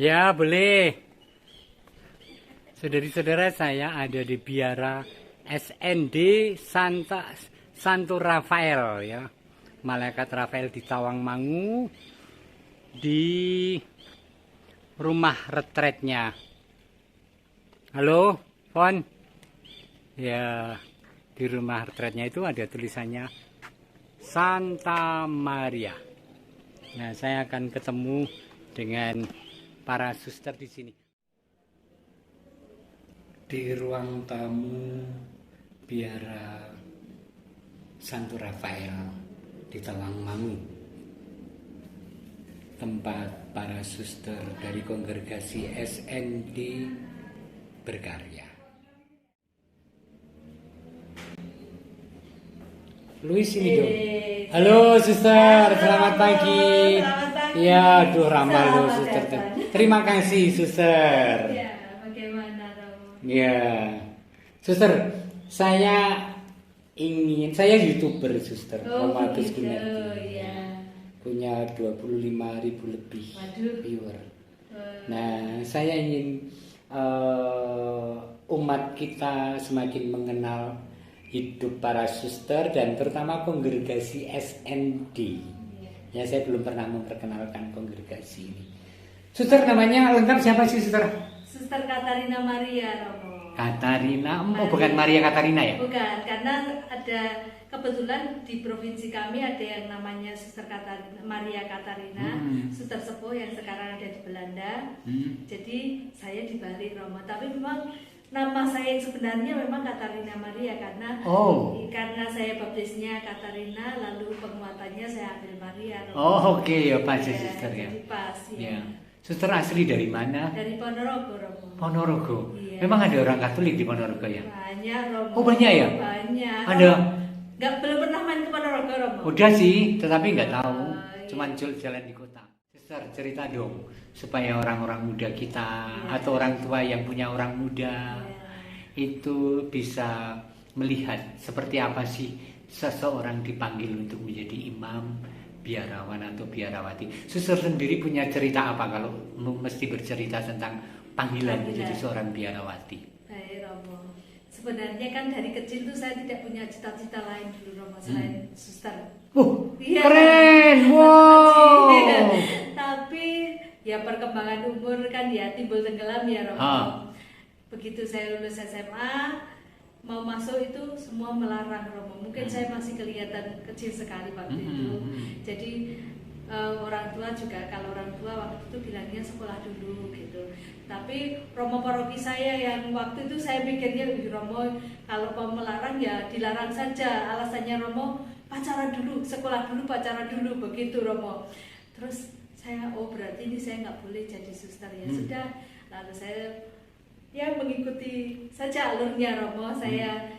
Ya, boleh. Saudari-saudara, saya ada di Biara SND Santo Rafael ya. Malaikat Rafael di Tawangmangu, di rumah retretnya. Halo, Pon. Ya, di rumah retretnya itu ada tulisannya Santa Maria. Nah, saya akan ketemu dengan para suster di sini. Di ruang tamu Biara Santo Rafael di Tawangmangu, tempat para suster dari kongregasi SND berkarya. Luis ini dong. Halo suster, selamat pagi. Selamat pagi. Ya, aduh ramah lo suster. Terima kasih suster. Ya, bagaimana Romo? Ya, suster, saya YouTuber suster, Roma Agus gitu, Gunardi. ya. Punya 25.000 lebih Waduh. viewer. Nah, saya ingin umat kita semakin mengenal hidup para suster dan terutama kongregasi SND. Ya, saya belum pernah memperkenalkan kongregasi ini. Suster, namanya lengkap siapa sih suster? Suster Katarina Maria Romo. Katarina, oh bukan Maria Katarina ya? Bukan, karena ada kebetulan di provinsi kami ada yang namanya Suster Maria Katarina, suster sepuh yang sekarang ada di Belanda. Jadi saya di Bali Romo, tapi memang nama saya yang sebenarnya memang Katarina Maria karena saya baptisnya Katarina, lalu penguatannya saya ambil Maria Romo. Oh oke, ya pas ya suster ya. Jadi pas ya. Suster asli dari mana? Dari Ponorogo Romo. Ponorogo. Iya. Memang ada orang Katolik di Ponorogo ya? Banyak Romo. Oh banyak ya? Banyak. Ada. Belum pernah main ke Ponorogo Romo. Udah sih, tetapi nggak tahu. Iya. Cuman jalan di kota. Suster cerita dong supaya orang-orang muda kita Iya. atau orang tua yang punya orang muda itu bisa melihat seperti apa sih seseorang dipanggil untuk menjadi imam, biarawan atau biarawati. Suster sendiri punya cerita apa kalau mesti bercerita tentang panggilan menjadi seorang biarawati? Baik Romo. Sebenarnya kan dari kecil tuh saya tidak punya cita-cita lain dulu Romo selain suster. Iya. Keren, wow. Iya. Tapi ya perkembangan umur kan ya timbul tenggelam ya Romo. Begitu saya lulus SMA, mau masuk itu semua melarang Romo. Mungkin saya masih kelihatan kecil sekali waktu itu. Jadi orang tua juga, kalau orang tua waktu itu bilangnya sekolah dulu gitu. Tapi Romo paroki saya yang waktu itu saya pikirnya Romo kalau mau melarang ya dilarang saja. Alasannya Romo pacaran dulu, sekolah dulu, pacaran dulu begitu Romo. Terus saya berarti ini saya nggak boleh jadi suster ya. Sudah, lalu saya ya mengikuti saja alurnya Romo. Saya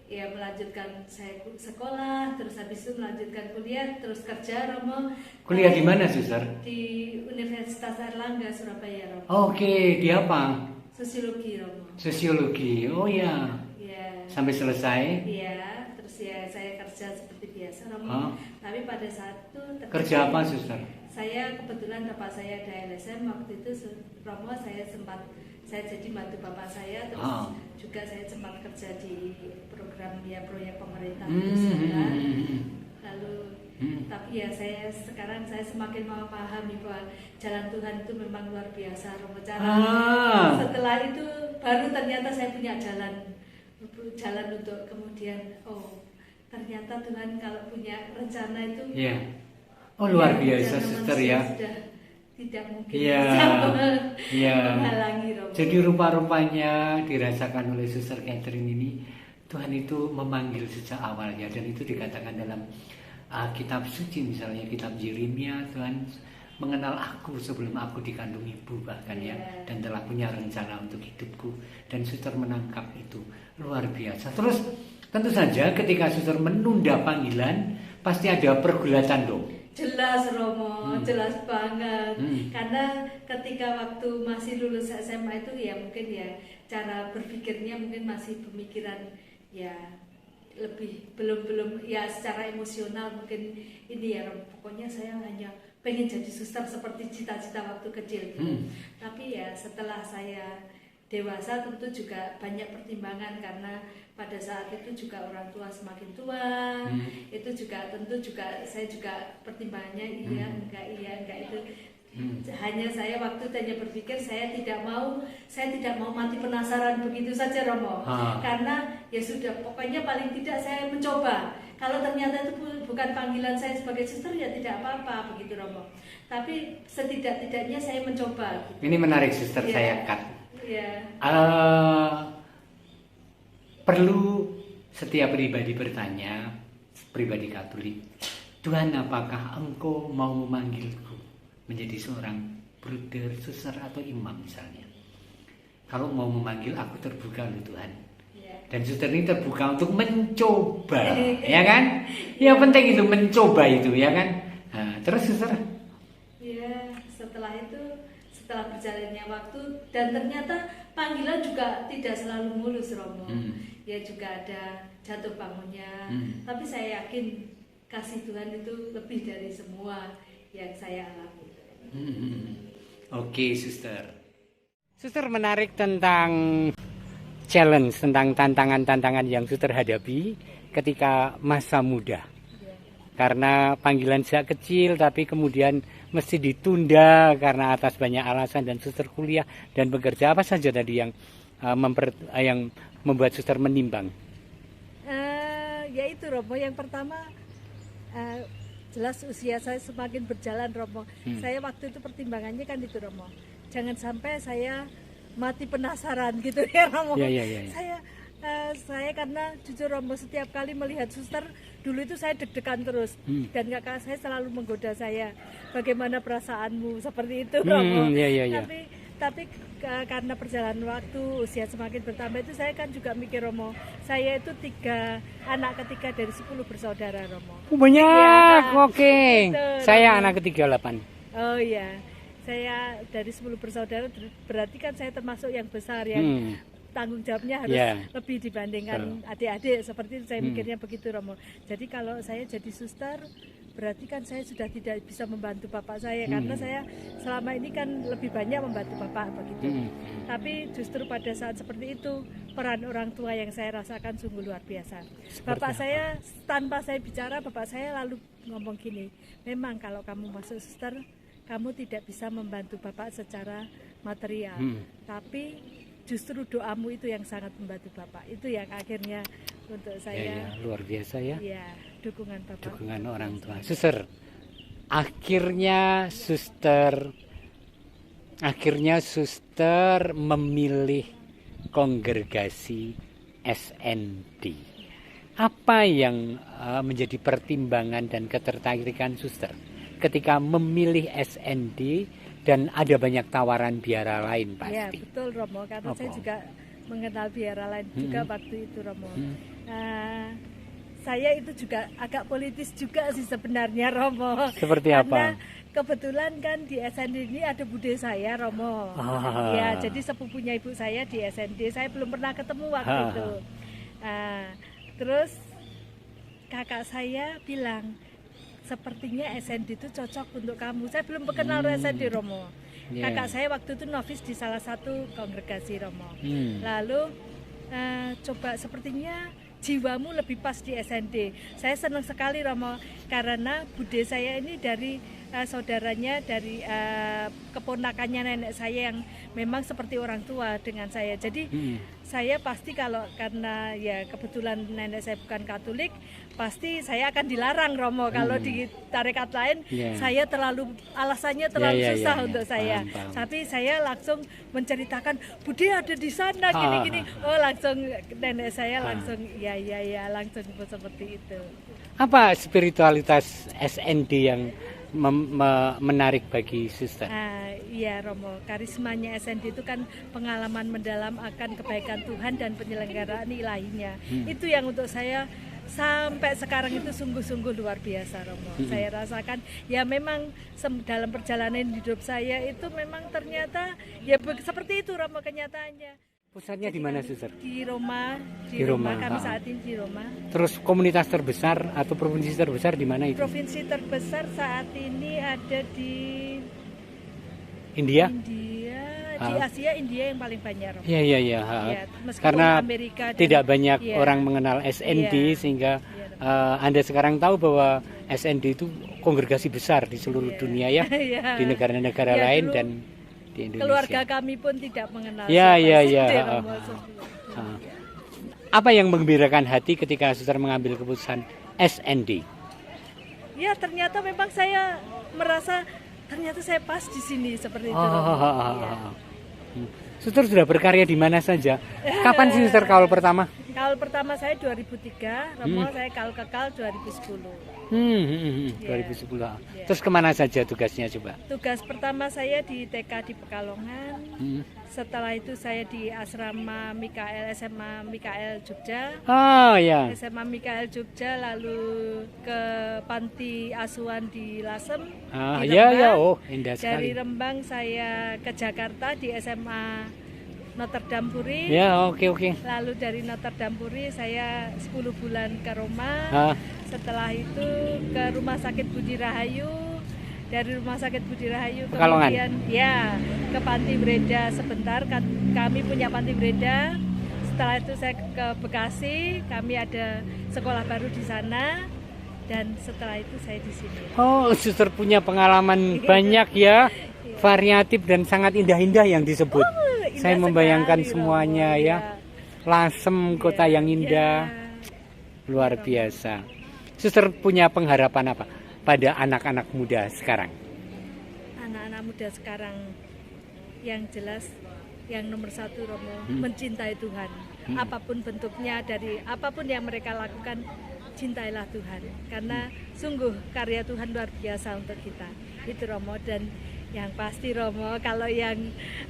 ya melanjutkan saya sekolah, terus habis itu melanjutkan kuliah, terus kerja Romo. Kuliah di mana suster? Di Universitas Airlangga Surabaya Romo. Oke, di apa? Sosiologi Romo. Sosiologi, oh ya. Ya. Sampai selesai? Iya, terus ya saya kerja seperti biasa Romo. Tapi pada saat itu kerja apa suster? saya kebetulan bapak saya ada LSM waktu itu Romo, saya jadi bantu bapak saya, terus juga saya sempat kerja di program proyek pemerintah di sana. Lalu tapi ya sekarang saya semakin memahami bahwa jalan Tuhan itu memang luar biasa Romo. Setelah itu baru ternyata saya punya jalan untuk kemudian ternyata Tuhan kalau punya rencana itu luar biasa suster ya. Tidak mungkin menghalangi Romo. Jadi rupa-rupanya dirasakan oleh Suster Catherine ini, Tuhan itu memanggil sejak awalnya, dan itu dikatakan dalam kitab suci, misalnya kitab Yeremia, Tuhan mengenal aku sebelum aku dikandung ibu bahkan dan telah punya rencana untuk hidupku, dan Suster menangkap itu luar biasa. Terus tentu saja ketika Suster menunda panggilan pasti ada pergulatan dong. Jelas Romo, jelas banget. Karena ketika waktu masih lulus SMA itu ya mungkin ya cara berpikirnya mungkin masih pemikiran ya belum ya secara emosional mungkin ini ya Romo. Pokoknya saya hanya pengen jadi suster seperti cita-cita waktu kecil gitu. Tapi ya setelah saya dewasa tentu juga banyak pertimbangan, karena pada saat itu juga orang tua semakin tua, itu juga tentu juga saya juga pertimbangannya iya enggak itu. Hanya saya waktu itu hanya berpikir saya tidak mau mati penasaran begitu saja Romo. Karena ya sudah, pokoknya paling tidak saya mencoba. Kalau ternyata itu bukan panggilan saya sebagai suster ya tidak apa-apa begitu Romo. Tapi setidak-tidaknya saya mencoba. Gitu. Ini menarik suster, saya cut. Perlu setiap pribadi bertanya, pribadi Katolik, Tuhan apakah Engkau mau memanggilku menjadi seorang bruder, suster atau imam misalnya. Kalau mau memanggil aku terbuka loh Tuhan. Dan suster ini terbuka untuk mencoba, ya kan? Yang penting itu mencoba itu, ya kan? Nah, terus suster? Ya, setelah berjalannya waktu dan ternyata panggilan juga tidak selalu mulus Romo. Ya juga ada jatuh bangunnya. Tapi saya yakin kasih Tuhan itu lebih dari semua yang saya alami. Oke, suster. Suster, menarik tentang challenge, tentang tantangan-tantangan yang suster hadapi ketika masa muda. Karena panggilan sejak kecil tapi kemudian mesti ditunda karena atas banyak alasan, dan suster kuliah dan bekerja. Apa saja tadi yang membuat suster menimbang? Yaitu Romo, yang pertama jelas usia saya semakin berjalan Romo. Saya waktu itu pertimbangannya kan itu Romo, jangan sampai saya mati penasaran gitu ya Romo. Saya karena jujur Romo, setiap kali melihat suster dulu itu saya deg-degan terus, dan kakak saya selalu menggoda saya, bagaimana perasaanmu seperti itu Romo. Tapi karena perjalanan waktu, usia semakin bertambah itu saya kan juga mikir Romo, saya itu anak ketiga dari 10 bersaudara Romo. Banyak, oke. Saya anak ketiga 8. Oh iya, saya dari 10 bersaudara, berarti kan saya termasuk yang besar, yang tanggung jawabnya harus lebih dibandingkan adik-adik, seperti itu saya mikirnya begitu Romo. Jadi kalau saya jadi suster, berarti kan saya sudah tidak bisa membantu bapak saya, karena saya selama ini kan lebih banyak membantu bapak begitu. Tapi justru pada saat seperti itu, peran orang tua yang saya rasakan sungguh luar biasa. Bapak saya, tanpa saya bicara, bapak saya lalu ngomong gini, memang kalau kamu masuk suster, kamu tidak bisa membantu bapak secara material, tapi justru doamu itu yang sangat membantu bapak. Itu yang akhirnya untuk saya luar biasa ya. Iya, dukungan bapak. Dukungan orang tua. Suster, akhirnya suster memilih kongregasi SND. Apa yang menjadi pertimbangan dan ketertarikan suster ketika memilih SND? Dan ada banyak tawaran biara lain pasti. Ya betul Romo, karena saya juga mengenal biara lain juga waktu itu Romo. Saya itu juga agak politis juga sih sebenarnya Romo. Seperti apa? Karena kebetulan kan di SND ini ada bude saya Romo. Ya, jadi sepupunya ibu saya di SND. Saya belum pernah ketemu waktu itu. Terus kakak saya bilang, sepertinya SND itu cocok untuk kamu. Saya belum kenal SND Romo. Kakak saya waktu itu novis di salah satu kongregasi Romo. Lalu coba, sepertinya jiwamu lebih pas di SND. Saya senang sekali Romo, karena bude saya ini dari saudaranya, dari keponakannya nenek saya yang memang seperti orang tua dengan saya. Jadi saya pasti karena ya kebetulan nenek saya bukan Katolik, pasti saya akan dilarang Romo. Kalau di tarekat lain saya alasannya terlalu susah untuk saya. Paham. Tapi saya langsung menceritakan, bude ada di sana gini-gini. Oh langsung nenek saya langsung ya langsung seperti itu. Apa spiritualitas SND yang menarik bagi suster? Iya Romo, karismanya SND itu kan pengalaman mendalam akan kebaikan Tuhan dan penyelenggaraan ilahinya. Itu yang untuk saya sampai sekarang itu sungguh-sungguh luar biasa Romo. Saya rasakan ya memang dalam perjalanan hidup saya itu memang ternyata ya seperti itu Romo kenyataannya. Pusatnya di mana, Suster? Di Roma. Di Roma. Kami saat ini di Roma. Terus komunitas terbesar atau provinsi terbesar di mana itu? Provinsi terbesar saat ini ada di India? India, di Asia India yang paling banyak. Romo. Iya. Ya, meskipun Karena Amerika dan, tidak banyak ya, orang mengenal SND sehingga Iya. Anda sekarang tahu bahwa SND itu kongregasi besar di seluruh dunia ya, Iya. di negara-negara Ya, lain dulu dan di Indonesia. keluarga kami pun tidak mengenal Ya, siapa ya, SND, ya. Romo. Apa yang menggembirakan hati ketika Suster mengambil keputusan SND? Ya, ternyata memang saya merasa ternyata saya pas di sini seperti itu. Oh, Romo. Ya. Suster sudah berkarya di mana saja? Kapan sih Suster kaul pertama? Kaul pertama saya 2003, Romo saya kaul kekal 2010. 2010. Terus kemana saja tugasnya coba? Tugas pertama saya di TK di Pekalongan. Setelah itu saya di asrama Mikael SMA Mikael Jogja. Oh ya. SMA Mikael Jogja, lalu ke panti asuhan di Lasem. Di Ya Rembang. ya, oh indah Dari sekali. Rembang saya ke Jakarta di SMA Notre Dame Puri. Ya, oke. Lalu dari Notre Dame Puri saya 10 bulan ke Roma. Setelah itu ke Rumah Sakit Budi Rahayu. Dari Rumah Sakit Budi Rahayu Pekalongan. kemudian ya ke Panti Breda sebentar. Kami punya Panti Breda. Setelah itu saya ke Bekasi. Kami ada sekolah baru di sana. Dan setelah itu saya di sini. Oh, Suster punya pengalaman banyak ya, variatif dan sangat indah-indah yang disebut. Indah Saya membayangkan sekali, semuanya Romo. ya. Lasem, kota yang indah, Ya. luar biasa. Suster punya pengharapan apa pada anak-anak muda sekarang? Anak-anak muda sekarang yang jelas yang nomor satu, Romo, mencintai Tuhan. Apapun bentuknya, dari apapun yang mereka lakukan, cintailah Tuhan. Karena sungguh karya Tuhan luar biasa untuk kita. Itu, Romo. Dan yang pasti, Romo, kalau yang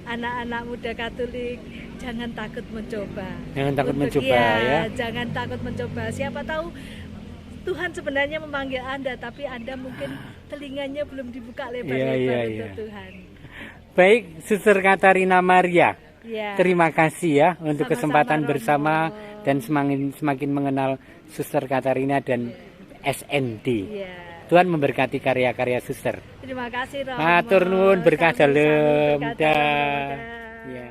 anak-anak muda Katolik, jangan takut mencoba. Jangan takut mencoba ya. Jangan takut mencoba. Siapa tahu Tuhan sebenarnya memanggil Anda, tapi Anda mungkin telinganya belum dibuka lebar-lebar untuk Tuhan. Baik, Suster Katarina Maria. Ya. Terima kasih ya untuk Sama-sama, kesempatan Romo. bersama dan semakin mengenal Suster Katarina dan SND. Ya. Tuhan memberkati karya-karya Suster. Terima kasih, Romo. Matur nuwun berkah Sami-sami, dalem. berkah Dah. dalem. Dah. Ya.